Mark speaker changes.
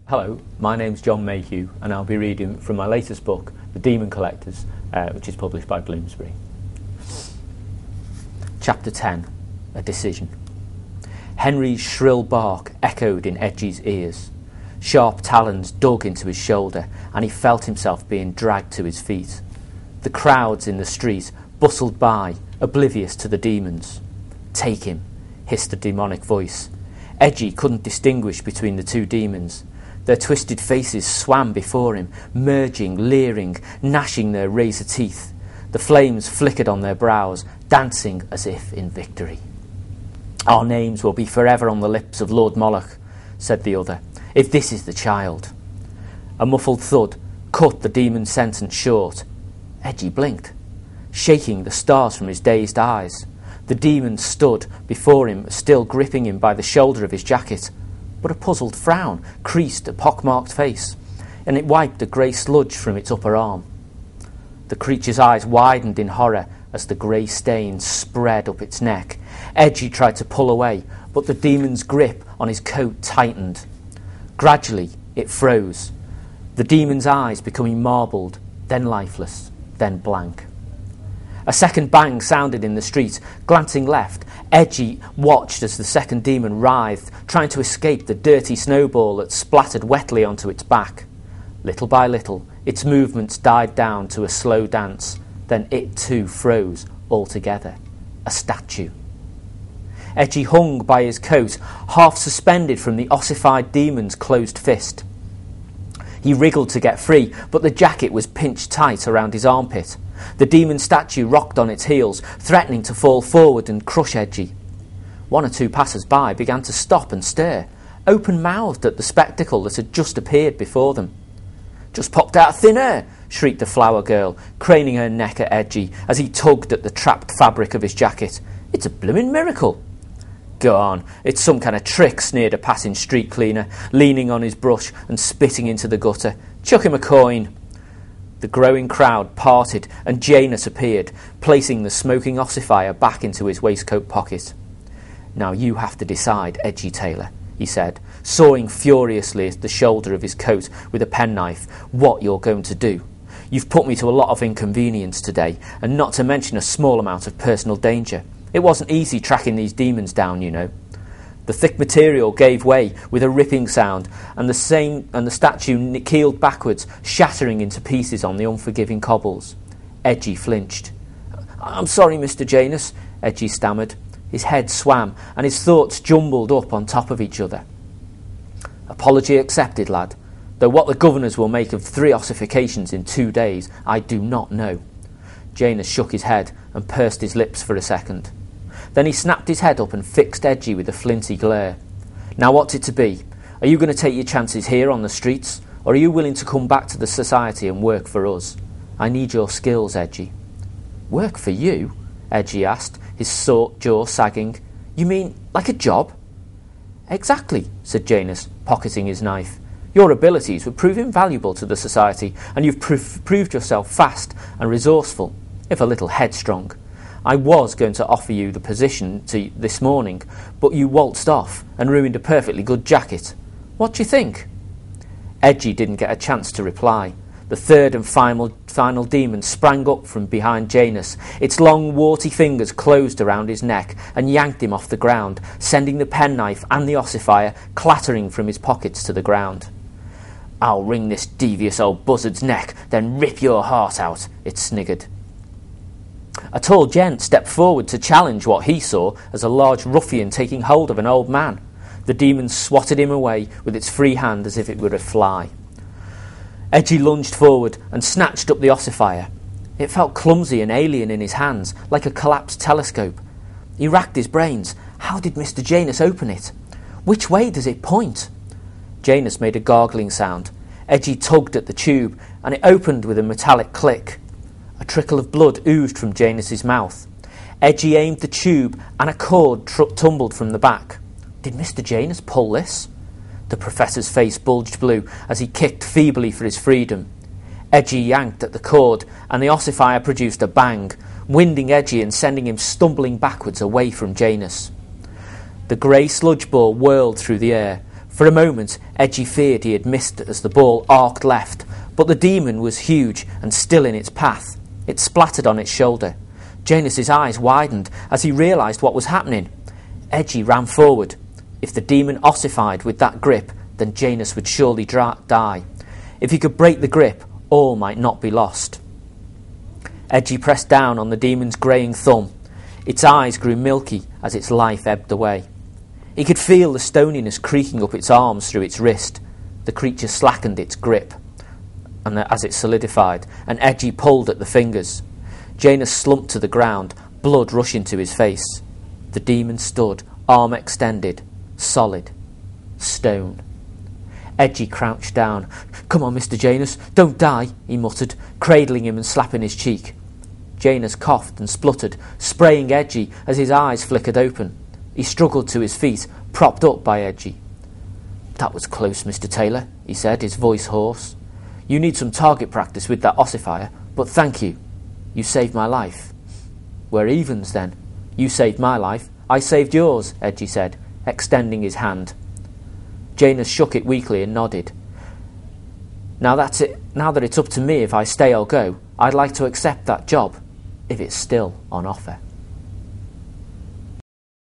Speaker 1: Hello, my name's Jon Mayhew and I'll be reading from my latest book, The Demon Collectors, which is published by Bloomsbury. Chapter 10, A Decision. Henry's shrill bark echoed in Edgy's ears. Sharp talons dug into his shoulder and he felt himself being dragged to his feet. The crowds in the street bustled by, oblivious to the demons. "Take him," hissed a demonic voice. Edgy couldn't distinguish between the two demons. Their twisted faces swam before him, merging, leering, gnashing their razor teeth. The flames flickered on their brows, dancing as if in victory. "Our names will be forever on the lips of Lord Moloch," said the other, "if this is the child." A muffled thud cut the demon's sentence short. Edgy blinked, shaking the stars from his dazed eyes. The demon stood before him, still gripping him by the shoulder of his jacket. But a puzzled frown creased a pockmarked face, and it wiped a grey sludge from its upper arm. The creature's eyes widened in horror as the grey stain spread up its neck. Edgy tried to pull away, but the demon's grip on his coat tightened. Gradually, it froze, the demon's eyes becoming marbled, then lifeless, then blank. A second bang sounded in the street. Glancing left, Edgy watched as the second demon writhed, trying to escape the dirty snowball that splattered wetly onto its back. Little by little, its movements died down to a slow dance. Then it too froze altogether, a statue. Edgy hung by his coat, half suspended from the ossified demon's closed fist. He wriggled to get free, but the jacket was pinched tight around his armpit. The demon statue rocked on its heels, threatening to fall forward and crush Edgy. One or two passers-by began to stop and stare, open-mouthed at the spectacle that had just appeared before them. "Just popped out of thin air!" shrieked the flower girl, craning her neck at Edgy as he tugged at the trapped fabric of his jacket. "It's a blooming miracle!" "Go on, it's some kind of trick," sneered a passing street cleaner, leaning on his brush and spitting into the gutter. "Chuck him a coin." The growing crowd parted and Janus appeared, placing the smoking ossifier back into his waistcoat pocket. "Now you have to decide, Edgy Taylor," he said, sawing furiously at the shoulder of his coat with a penknife, "what you're going to do. You've put me to a lot of inconvenience today, and not to mention a small amount of personal danger. It wasn't easy tracking these demons down, you know." The thick material gave way with a ripping sound, and the statue keeled backwards, shattering into pieces on the unforgiving cobbles. Edgy flinched. "I'm sorry, Mr. Janus," Edgy stammered. His head swam, and his thoughts jumbled up on top of each other. "Apology accepted, lad. Though what the governors will make of 3 ossifications in 2 days, I do not know." Janus shook his head and pursed his lips for a second. Then he snapped his head up and fixed Edgy with a flinty glare. "Now what's it to be? Are you going to take your chances here on the streets, or are you willing to come back to the society and work for us? I need your skills, Edgy." "Work for you?" Edgy asked, his jaw sagging. "You mean like a job?" "Exactly," said Janus, pocketing his knife. "Your abilities would prove invaluable to the society, and you've proved yourself fast and resourceful, if a little headstrong. I was going to offer you the position this morning, but you waltzed off and ruined a perfectly good jacket. What do you think?" Edgy didn't get a chance to reply. The third and final demon sprang up from behind Janus. Its long, warty fingers closed around his neck and yanked him off the ground, sending the penknife and the ossifier clattering from his pockets to the ground. "I'll wring this devious old buzzard's neck, then rip your heart out," it sniggered. A tall gent stepped forward to challenge what he saw as a large ruffian taking hold of an old man. The demon swatted him away with its free hand as if it were a fly. Edgy lunged forward and snatched up the ossifier. It felt clumsy and alien in his hands, like a collapsed telescope. He racked his brains. How did Mr. Janus open it? Which way does it point? Janus made a gargling sound. Edgy tugged at the tube, and it opened with a metallic click. A trickle of blood oozed from Janus's mouth. Edgy aimed the tube, and a cord tumbled from the back. Did Mr. Janus pull this? The professor's face bulged blue as he kicked feebly for his freedom. Edgy yanked at the cord, and the ossifier produced a bang, winding Edgy and sending him stumbling backwards away from Janus. The grey sludge ball whirled through the air, For a moment, Edgy feared he had missed as the ball arced left, but the demon was huge and still in its path. It splattered on its shoulder. Janus's eyes widened as he realised what was happening. Edgy ran forward. If the demon ossified with that grip, then Janus would surely die. If he could break the grip, all might not be lost. Edgy pressed down on the demon's greying thumb. Its eyes grew milky as its life ebbed away. He could feel the stoniness creaking up its arms through its wrist. The creature slackened its grip as it solidified, and Edgy pulled at the fingers. Janus slumped to the ground, blood rushing to his face. The demon stood, arm extended, solid, stone. Edgy crouched down. "Come on, Mr. Janus, don't die," he muttered, cradling him and slapping his cheek. Janus coughed and spluttered, spraying Edgy as his eyes flickered open. He struggled to his feet, propped up by Edgy. "That was close, Mr. Taylor," he said, his voice hoarse. "You need some target practice with that ossifier, but thank you. You saved my life." "We're evens, then. You saved my life, I saved yours," Edgy said, extending his hand. Janus shook it weakly and nodded. Now that it's up to me if I stay or go, I'd like to accept that job, if it's still on offer."